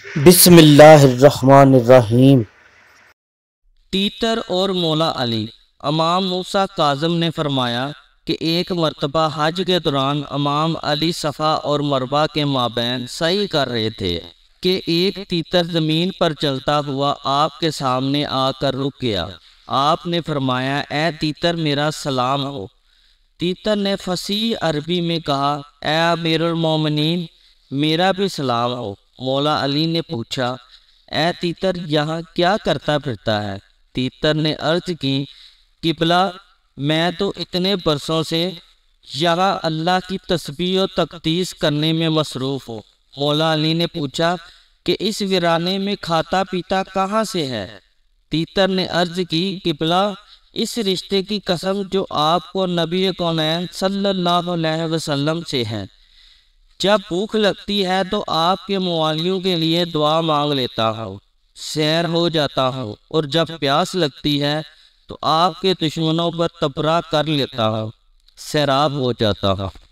بسم اللہ الرحمن الرحیم۔ تیتر اور مولا علی۔ امام موسیٰ کاظم نے فرمایا کہ ایک مرتبہ حج کے دوران امام علی صفا اور مروہ کے مابین سعی کر رہے تھے کہ ایک تیتر زمین پر چلتا ہوا آپ کے سامنے آ کر رک گیا۔ آپ نے فرمایا، اے تیتر میرا سلام ہو۔ تیتر نے فصیح عربی میں کہا، اے امیر المومنین میرا بھی سلام ہو۔ مولا علی نے پوچھا، اے تیتر یہاں کیا کرتا پھرتا ہے؟ تیتر نے عرض کی، قبلہ میں تو اتنے برسوں سے یہاں اللہ کی تسبیح و تقدیس کرنے میں مصروف ہوں۔ مولا علی نے پوچھا کہ اس ویرانے میں کھاتا پیتا کہاں سے ہے؟ تیتر نے عرض کی، قبلہ اس رشتے کی قسم جو آپ کو نبی کونین صلی اللہ علیہ وسلم سے ہے۔ جب بھوک لگتی ہے تو آپ کے موالیوں کے لیے دعا مانگ لیتا ہوں، سیر ہو جاتا ہوں، اور جب پیاس لگتی ہے تو آپ کے دشمنوں پر تبرہ کر لیتا ہوں، سیراب ہو جاتا ہوں۔